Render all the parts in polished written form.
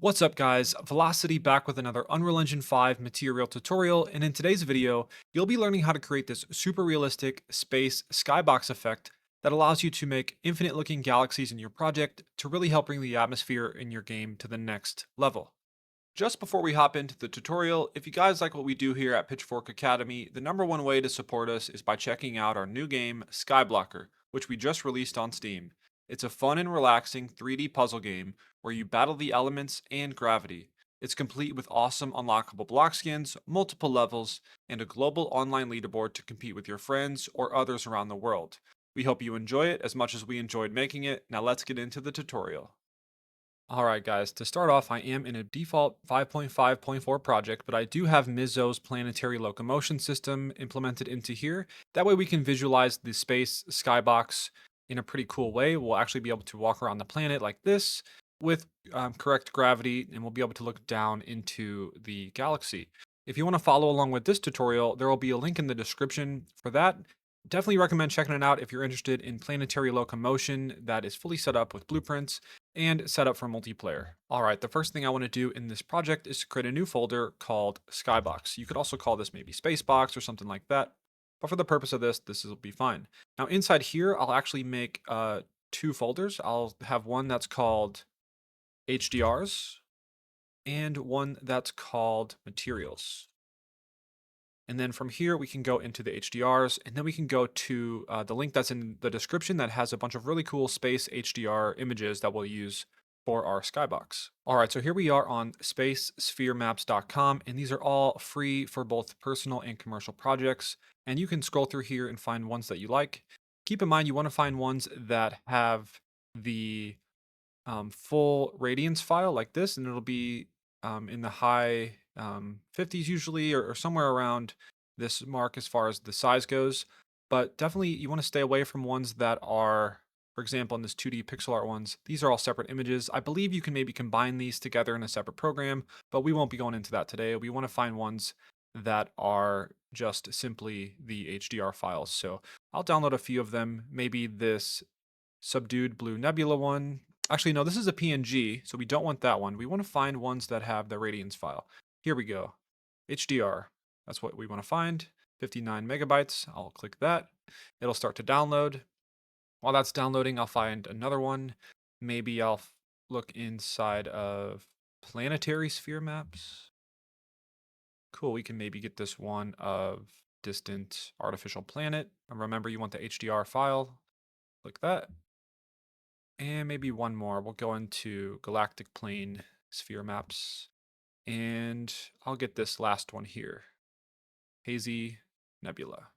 What's up guys, Vylocity back with another Unreal Engine 5 material tutorial, and in today's video, you'll be learning how to create this super realistic space skybox effect that allows you to make infinite looking galaxies in your project to really help bring the atmosphere in your game to the next level. Just before we hop into the tutorial, if you guys like what we do here at Pitchfork Academy, the number one way to support us is by checking out our new game, Skyblocker, which we just released on Steam. It's a fun and relaxing 3D puzzle game where you battle the elements and gravity. It's complete with awesome unlockable block skins, multiple levels, and a global online leaderboard to compete with your friends or others around the world. We hope you enjoy it as much as we enjoyed making it. Now let's get into the tutorial. Alright guys, to start off I am in a default 5.5.4 project, but I do have Mizzo's planetary locomotion system implemented into here. That way we can visualize the space skybox in a pretty cool way. We'll actually be able to walk around the planet like this with correct gravity, and we'll be able to look down into the galaxy. If you want to follow along with this tutorial, there will be a link in the description for that. Definitely recommend checking it out if you're interested in planetary locomotion that is fully set up with blueprints and set up for multiplayer. Alright, the first thing I want to do in this project is to create a new folder called Skybox. You could also call this maybe Spacebox or something like that, but for the purpose of this will be fine. Now inside here, I'll actually make two folders. I'll have one that's called HDRs and one that's called Materials. And then from here, we can go into the HDRs, and then we can go to the link that's in the description that has a bunch of really cool space HDR images that we'll use for our skybox. All right, so here we are on spacespheremaps.com, and these are all free for both personal and commercial projects. And you can scroll through here and find ones that you like. Keep in mind, you want to find ones that have the full radiance file like this, and it'll be in the high 50s usually, or somewhere around this mark as far as the size goes. But definitely you want to stay away from ones that are, for example, in this 2D pixel art ones, these are all separate images. I believe you can maybe combine these together in a separate program, but we won't be going into that today. We want to find ones that are just simply the HDR files. So I'll download a few of them, maybe this subdued blue nebula one. Actually, no, this is a PNG, so we don't want that one. We want to find ones that have the radiance file. Here we go. HDR. That's what we want to find. 59 megabytes. I'll click that. It'll start to download. While that's downloading, I'll find another one. Maybe I'll look inside of planetary sphere maps. Cool, we can maybe get this one of distant artificial planet. And remember, you want the HDR file. Click that. And maybe one more. We'll go into galactic plane sphere maps. And I'll get this last one here. Hazy nebula.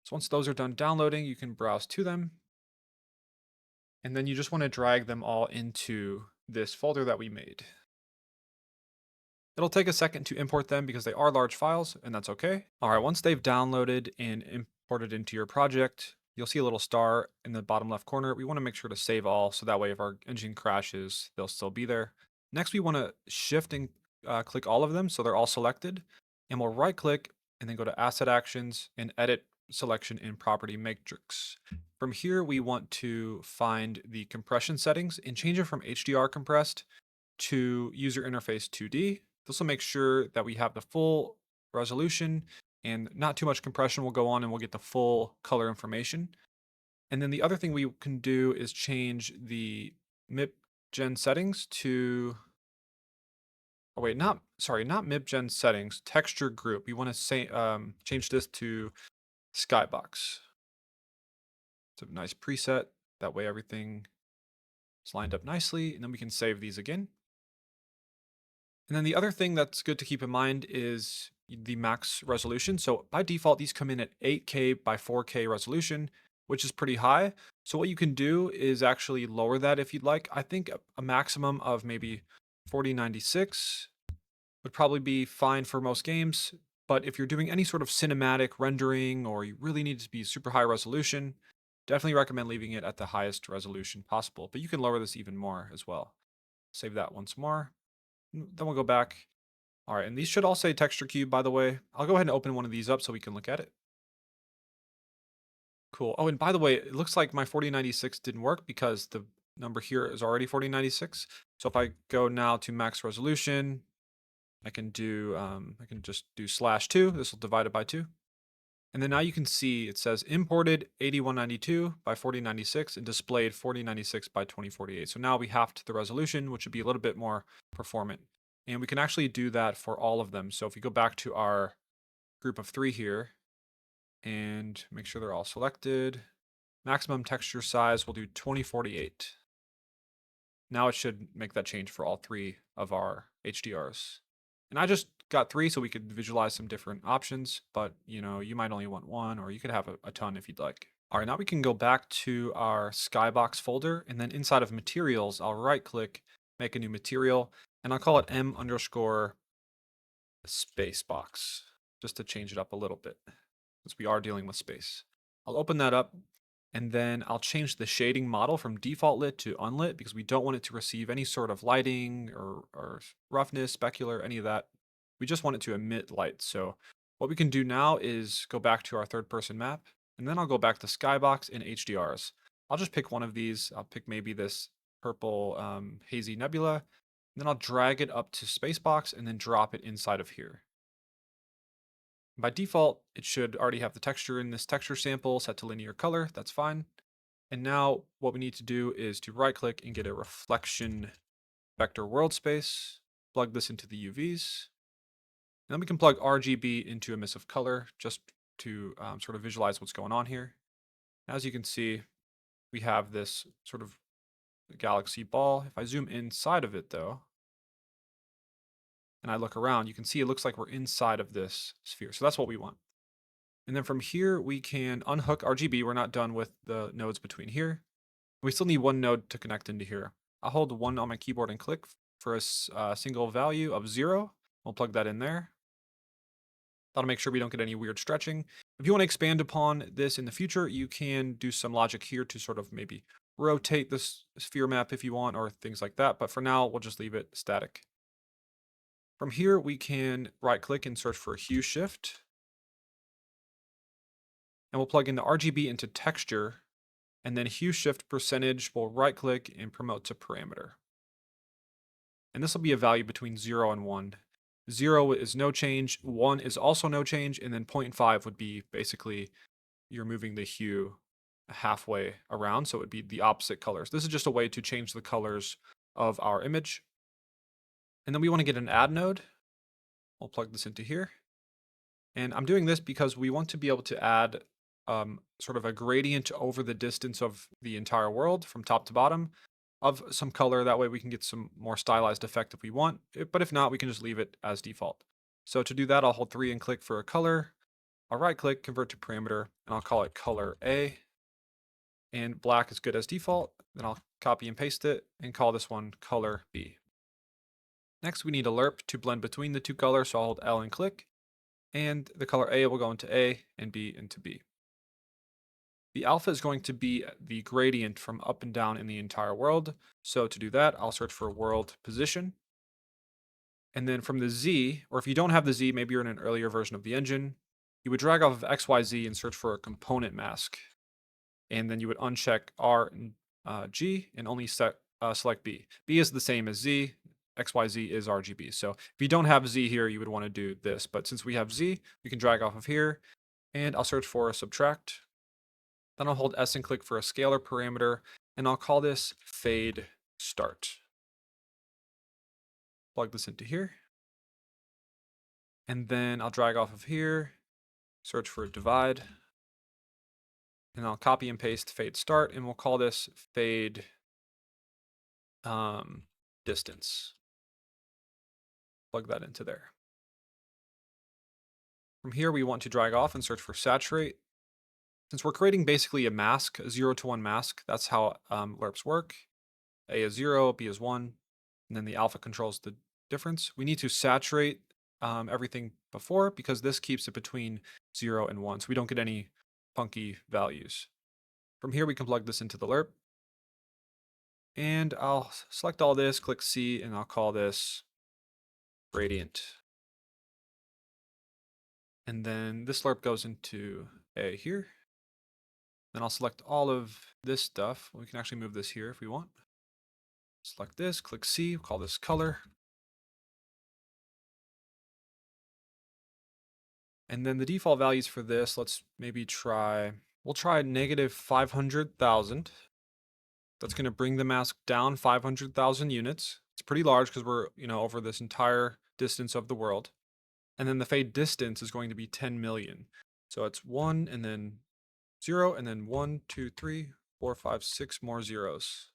So once those are done downloading, you can browse to them. And then you just want to drag them all into this folder that we made. It'll take a second to import them because they are large files, and that's okay. All right, once they've downloaded and imported into your project, you'll see a little star in the bottom left corner. We want to make sure to save all, so that way if our engine crashes, they'll still be there. Next, we want to shift and click all of them so they're all selected. And we'll right click and then go to Asset Actions and Edit Selection in Property Matrix. From here, we want to find the compression settings and change it from HDR compressed to User Interface 2D. This will make sure that we have the full resolution and not too much compression will go on, and we'll get the full color information. And then the other thing we can do is change the MIP Gen settings to, oh wait, not MIP Gen settings, texture group. We want to say change this to Skybox. It's a nice preset. That way everything is lined up nicely, and then we can save these again. And then the other thing that's good to keep in mind is the max resolution. So by default, these come in at 8K by 4K resolution, which is pretty high. So what you can do is actually lower that if you'd like. I think a maximum of maybe 4096 would probably be fine for most games. But if you're doing any sort of cinematic rendering or you really need it to be super high resolution, definitely recommend leaving it at the highest resolution possible. But you can lower this even more as well. Save that once more. Then we'll go back. All right, and these should all say texture cube, by the way. I'll go ahead and open one of these up so we can look at it. Cool. Oh, and by the way, it looks like my 4096 didn't work because the number here is already 4096. So if I go now to max resolution, I can just do /2. This will divide it by 2. And then now you can see it says imported 8192 by 4096 and displayed 4096 by 2048. So now we halved the resolution, which would be a little bit more performant. And we can actually do that for all of them. So if we go back to our group of 3 here and make sure they're all selected, maximum texture size, we'll do 2048. Now it should make that change for all 3 of our HDRs. And I just got 3 so we could visualize some different options, but you might only want 1, or you could have a ton if you'd like. All right, now we can go back to our Skybox folder, and then inside of materials, I'll right click, make a new material, and I'll call it M_spacebox, just to change it up a little bit, since we are dealing with space. I'll open that up, and then I'll change the shading model from default lit to unlit because we don't want it to receive any sort of lighting or roughness, specular, any of that. We just want it to emit light. So what we can do now is go back to our third person map, and then I'll go back to Skybox and HDRs. I'll just pick one of these. I'll pick maybe this purple hazy nebula, and then I'll drag it up to Spacebox and then drop it inside of here. By default, it should already have the texture in this texture sample set to linear color. That's fine. And now what we need to do is to right click and get a reflection vector world space, plug this into the UVs. And then we can plug RGB into emissive color just to sort of visualize what's going on here. As you can see, we have this sort of galaxy ball. If I zoom inside of it though, and I look around, you can see it looks like we're inside of this sphere. So that's what we want. And then from here, we can unhook RGB. We're not done with the nodes between here. We still need one node to connect into here. I'll hold 1 on my keyboard and click for a single value of 0. We'll plug that in there. That'll make sure we don't get any weird stretching. If you want to expand upon this in the future, you can do some logic here to sort of maybe rotate this sphere map if you want or things like that. But for now, we'll just leave it static. From here, we can right click and search for a hue shift. And we'll plug in the RGB into texture, and then hue shift percentage, we'll right click and promote to parameter. And this will be a value between 0 and 1. 0 is no change, 1 is also no change, and then 0.5 would be basically you're moving the hue halfway around, so it would be the opposite colors. This is just a way to change the colors of our image. And then we want to get an add node. We'll plug this into here. And I'm doing this because we want to be able to add sort of a gradient over the distance of the entire world from top to bottom of some color. That way we can get some more stylized effect if we want. But if not, we can just leave it as default. So to do that, I'll hold 3 and click for a color. I'll right click, convert to parameter, and I'll call it color A. And black is good as default. Then I'll copy and paste it and call this one color B. Next, we need a lerp to blend between the 2 colors. So I'll hold L and click. And the color A will go into A and B into B. The alpha is going to be the gradient from up and down in the entire world. So to do that, I'll search for world position. And then from the Z, or if you don't have the Z, maybe you're in an earlier version of the engine, you would drag off of XYZ and search for a component mask. And then you would uncheck R and G and only select B. B is the same as Z. XYZ is RGB. So if you don't have Z here, you would want to do this. But since we have Z, we can drag off of here. And I'll search for a subtract. Then I'll hold S and click for a scalar parameter, and I'll call this fade start. Plug this into here. And then I'll drag off of here, search for a divide, and I'll copy and paste fade start, and we'll call this fade distance. Plug that into there. From here, we want to drag off and search for saturate. Since we're creating basically a mask, a 0 to 1 mask, that's how lerps work. A is 0, B is 1, and then the alpha controls the difference. We need to saturate everything before because this keeps it between 0 and 1, so we don't get any funky values. From here, we can plug this into the lerp. And I'll select all this, click C, and I'll call this gradient. And then this lerp goes into A here. Then I'll select all of this stuff. We can actually move this here if we want. Select this, click C, call this color. And then the default values for this, let's maybe we'll try negative 500,000. That's going to bring the mask down 500,000 units. It's pretty large because we're, over this entire distance of the world. And then the fade distance is going to be 10 million. So it's 1 and then 0 and then 1, 2, 3, 4, 5, 6 more zeros.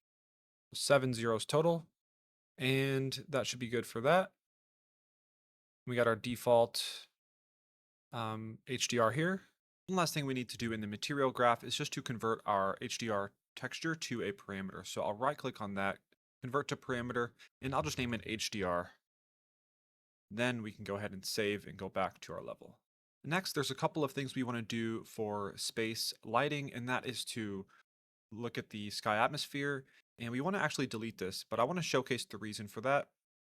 7 zeros total. And that should be good for that. We got our default HDR here. One last thing we need to do in the material graph is just to convert our HDR texture to a parameter. So I'll right click on that, convert to parameter, and I'll just name it HDR. Then we can go ahead and save and go back to our level. Next, there's a couple of things we want to do for space lighting, and that is to look at the sky atmosphere. And we want to actually delete this, but I want to showcase the reason for that.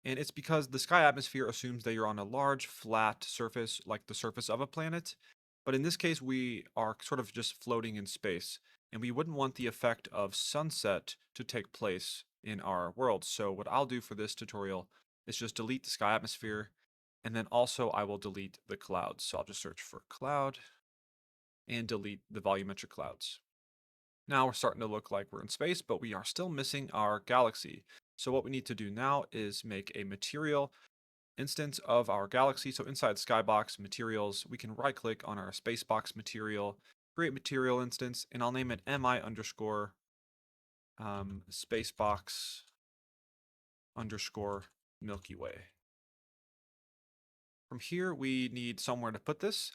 And it's because the sky atmosphere assumes that you're on a large, flat surface, like the surface of a planet. But in this case, we are sort of just floating in space. And we wouldn't want the effect of sunset to take place in our world. So what I'll do for this tutorial is just delete the sky atmosphere. And then also I will delete the clouds. So I'll just search for cloud and delete the volumetric clouds. Now we're starting to look like we're in space, but we are still missing our galaxy. So what we need to do now is make a material instance of our galaxy. So inside Skybox materials, we can right click on our Spacebox material, create material instance, and I'll name it mi underscore Spacebox underscore Milky Way. From here, we need somewhere to put this.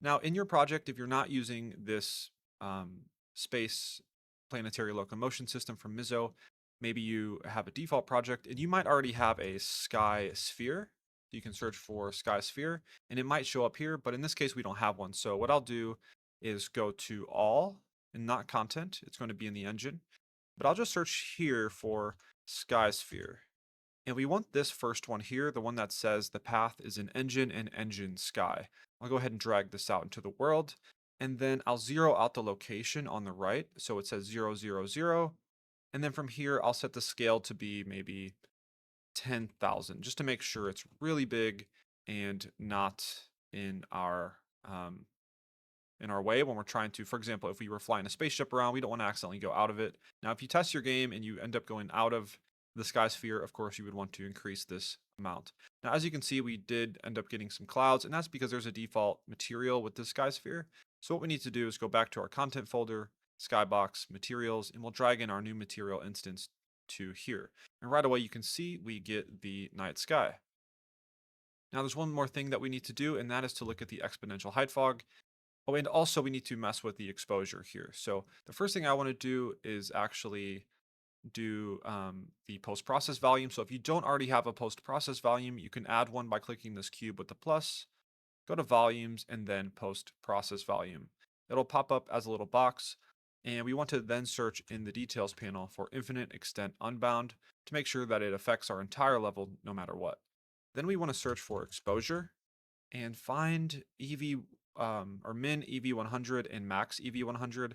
Now in your project, if you're not using this space planetary locomotion system from Mizzo, maybe you have a default project and you might already have a sky sphere. You can search for sky sphere and it might show up here, but in this case we don't have one. So what I'll do is go to all and not content. It's going to be in the engine, but I'll just search here for sky sphere. And we want this first one here, the one that says the path is an engine and engine sky. I'll go ahead and drag this out into the world. And then I'll zero out the location on the right. So it says 0, 0, 0. And then from here, I'll set the scale to be maybe 10,000, just to make sure it's really big and not in our way when we're trying to, for example, if we were flying a spaceship around, we don't want to accidentally go out of it. Now, if you test your game and you end up going out of the sky sphere, of course, you would want to increase this amount. Now, as you can see, we did end up getting some clouds, and that's because there's a default material with this sky sphere. So what we need to do is go back to our content folder, Skybox materials, and we'll drag in our new material instance to here. And right away, you can see we get the night sky. Now, there's one more thing that we need to do, and that is to look at the exponential height fog. Oh, and also we need to mess with the exposure here. So the first thing I want to do is actually do the post-process volume. So if you don't already have a post-process volume, you can add one by clicking this cube with the plus, go to volumes, and then post-process volume. It'll pop up as a little box, and we want to then search in the details panel for infinite extent unbound to make sure that it affects our entire level no matter what. Then we want to search for exposure and find EV or min EV100 and max EV100.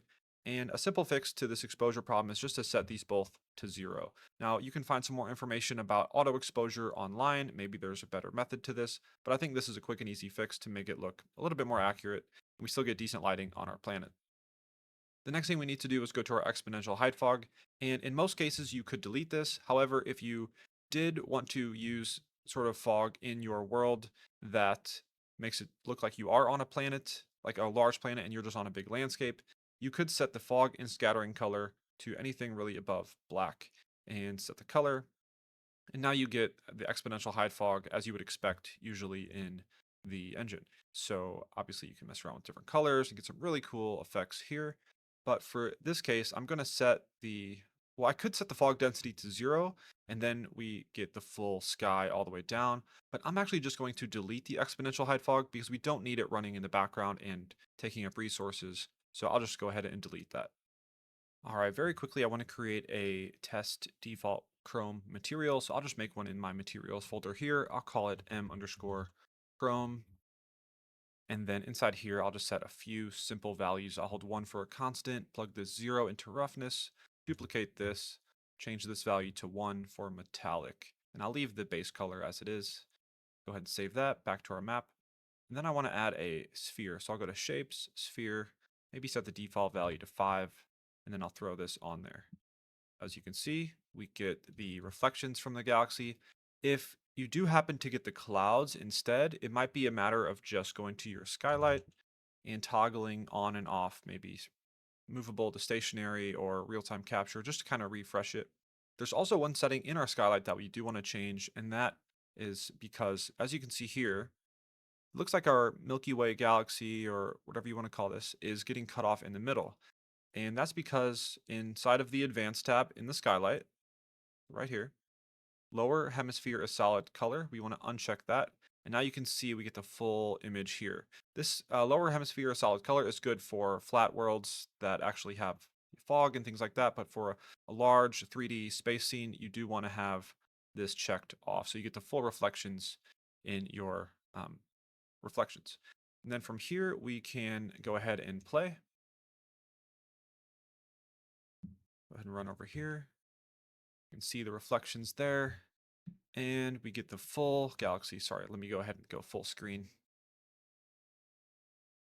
And a simple fix to this exposure problem is just to set these both to 0. Now, you can find some more information about auto exposure online. Maybe there's a better method to this, but I think this is a quick and easy fix to make it look a little bit more accurate. And we still get decent lighting on our planet. The next thing we need to do is go to our exponential height fog. And in most cases, you could delete this. However, if you did want to use sort of fog in your world that makes it look like you are on a planet, like a large planet, and you're just on a big landscape, you could set the fog and scattering color to anything really above black and set the color. And now you get the exponential height fog as you would expect usually in the engine. So obviously you can mess around with different colors and get some really cool effects here. But for this case, I'm going to set I could set the fog density to 0, and then we get the full sky all the way down. But I'm actually just going to delete the exponential height fog because we don't need it running in the background and taking up resources. So I'll just go ahead and delete that. All right, very quickly, I want to create a test default Chrome material. So I'll just make one in my materials folder here. I'll call it m underscore Chrome. And then inside here, I'll just set a few simple values. I'll hold 1 for a constant, plug this 0 into roughness, duplicate this, change this value to 1 for metallic. And I'll leave the base color as it is. Go ahead and save that back to our map. And then I want to add a sphere. So I'll go to Shapes, Sphere, maybe set the default value to 5, and then I'll throw this on there. As you can see, we get the reflections from the galaxy. If you do happen to get the clouds instead, it might be a matter of just going to your skylight and toggling on and off, maybe movable to stationary or real-time capture, just to kind of refresh it. There's also one setting in our skylight that we do want to change, and that is because, as you can see here, it looks like our Milky Way galaxy, or whatever you want to call this, is getting cut off in the middle. And that's because inside of the Advanced tab in the skylight, right here, lower hemisphere is solid color. We want to uncheck that. And now you can see we get the full image here. This lower hemisphere solid color is good for flat worlds that actually have fog and things like that. But for a large 3D space scene, you do want to have this checked off. So you get the full reflections in your reflections. And then from here, we can go ahead and play. Go ahead and run over here. You can see the reflections there. And we get the full galaxy. Sorry, let me go ahead and go full screen.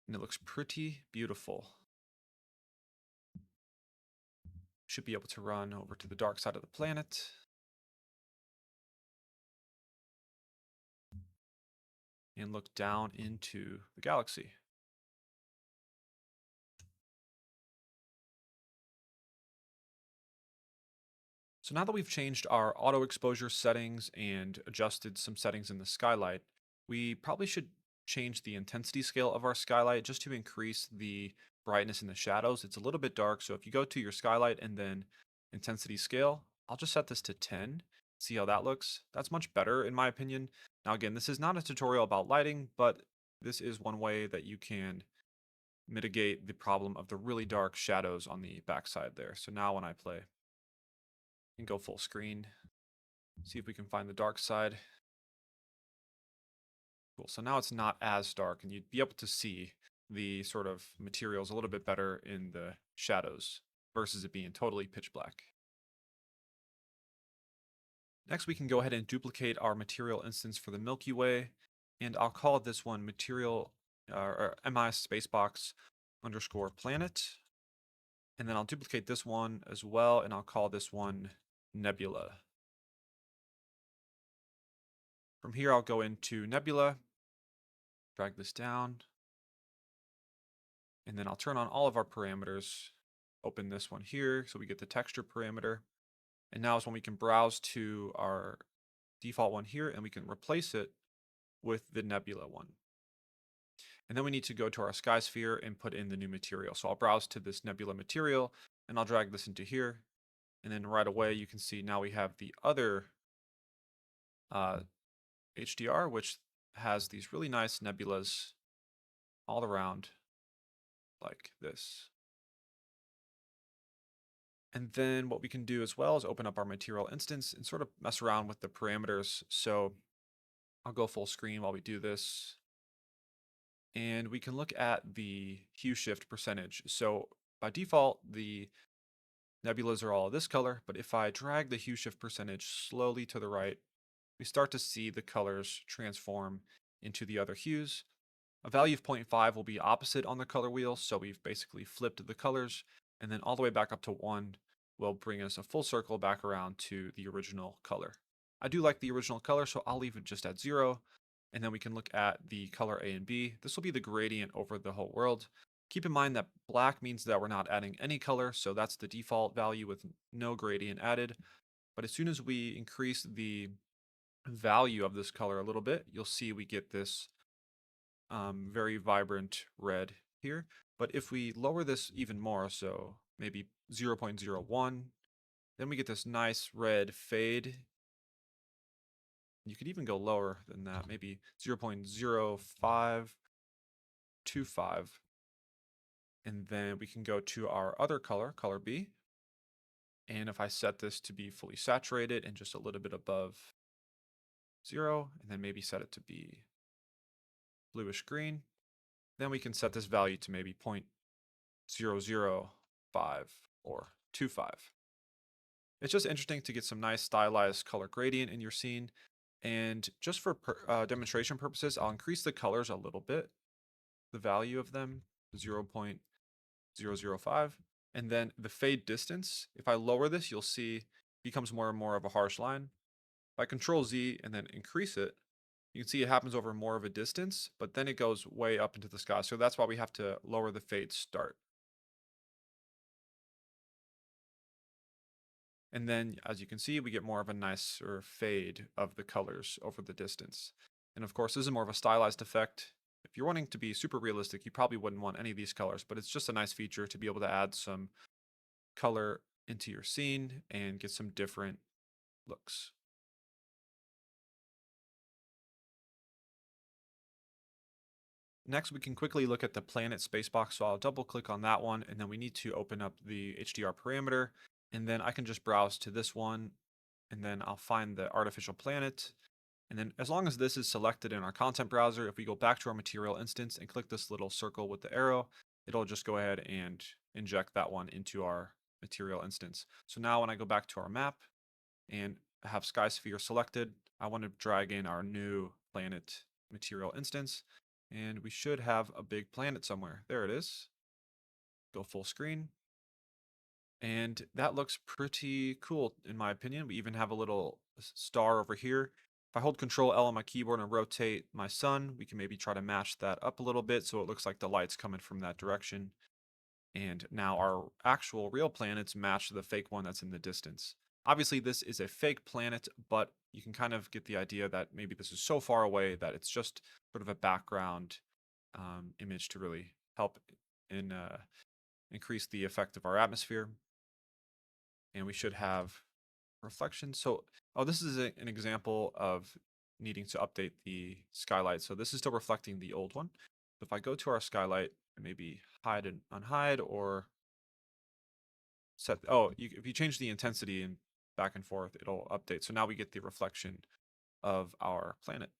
And it looks pretty beautiful. Should be able to run over to the dark side of the planet. And look down into the galaxy. So now that we've changed our auto exposure settings and adjusted some settings in the skylight, we probably should change the intensity scale of our skylight just to increase the brightness in the shadows. It's a little bit dark, so if you go to your skylight and then intensity scale, I'll just set this to 10, see how that looks. That's much better in my opinion. Now again, this is not a tutorial about lighting, but this is one way that you can mitigate the problem of the really dark shadows on the backside there. So now when I play, and go full screen, see if we can find the dark side. Cool, so now it's not as dark and you'd be able to see the sort of materials a little bit better in the shadows versus it being totally pitch black. Next, we can go ahead and duplicate our material instance for the Milky Way, and I'll call this one material or MI Spacebox underscore planet. And then I'll duplicate this one as well, and I'll call this one nebula. From here, I'll go into nebula, drag this down, and then I'll turn on all of our parameters, open this one here so we get the texture parameter. And now is when we can browse to our default one here and we can replace it with the nebula one. And then we need to go to our sky sphere and put in the new material. So I'll browse to this nebula material and I'll drag this into here. And then right away you can see now we have the other HDR, which has these really nice nebulas all around like this. And then what we can do as well is open up our material instance and sort of mess around with the parameters. So I'll go full screen while we do this. And we can look at the hue shift percentage. So by default, the nebulas are all this color, but if I drag the hue shift percentage slowly to the right, we start to see the colors transform into the other hues. A value of 0.5 will be opposite on the color wheel, so we've basically flipped the colors, and then all the way back up to 1 will bring us a full circle back around to the original color. I do like the original color, so I'll leave it just at 0, and then we can look at the color A and B. This will be the gradient over the whole world. Keep in mind that black means that we're not adding any color, so that's the default value with no gradient added. But as soon as we increase the value of this color a little bit, you'll see we get this very vibrant red here. But if we lower this even more, so maybe 0.01, then we get this nice red fade. You could even go lower than that, maybe 0.0525. And then we can go to our other color, color B. And if I set this to be fully saturated and just a little bit above 0, and then maybe set it to be bluish green, then we can set this value to maybe 0.005 or 25. It's just interesting to get some nice stylized color gradient in your scene. And just for demonstration purposes, I'll increase the colors a little bit, the value of them, 0.005. And then the fade distance, if I lower this, you'll see becomes more and more of a harsh line. If I control Z and then increase it, you can see it happens over more of a distance, but then it goes way up into the sky. So that's why we have to lower the fade start. And then, as you can see, we get more of a nicer fade of the colors over the distance. And of course, this is more of a stylized effect. If you're wanting to be super realistic, you probably wouldn't want any of these colors, but it's just a nice feature to be able to add some color into your scene and get some different looks. Next, we can quickly look at the planet space box. So I'll double click on that one, and then we need to open up the HDR parameter, and then I can just browse to this one, and then I'll find the artificial planet. And then as long as this is selected in our content browser, if we go back to our material instance and click this little circle with the arrow, it'll just go ahead and inject that one into our material instance. So now when I go back to our map and have sky sphere selected, I want to drag in our new planet material instance, and we should have a big planet somewhere. There it is. Go full screen. And that looks pretty cool in my opinion. We even have a little star over here. If I hold Control L on my keyboard and rotate my sun, we can maybe try to match that up a little bit so it looks like the light's coming from that direction. And now our actual real planets match the fake one that's in the distance. Obviously, this is a fake planet, but you can kind of get the idea that maybe this is so far away that it's just sort of a background image to really help in increase the effect of our atmosphere. And we should have reflection. So, oh, this is an example of needing to update the skylight. So this is still reflecting the old one. So if I go to our skylight and maybe hide and unhide or set, if you change the intensity and back and forth, it'll update. So now we get the reflection of our planet.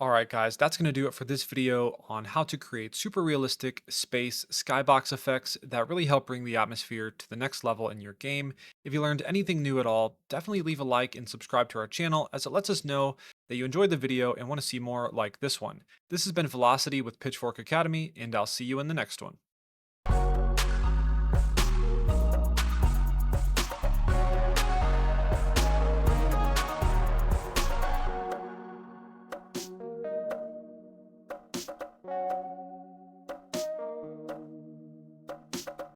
All right, guys, that's going to do it for this video on how to create super realistic space skybox effects that really help bring the atmosphere to the next level in your game. If you learned anything new at all, definitely leave a like and subscribe to our channel as it lets us know that you enjoyed the video and want to see more like this one. This has been Vylocity with Pitchfork Academy, and I'll see you in the next one.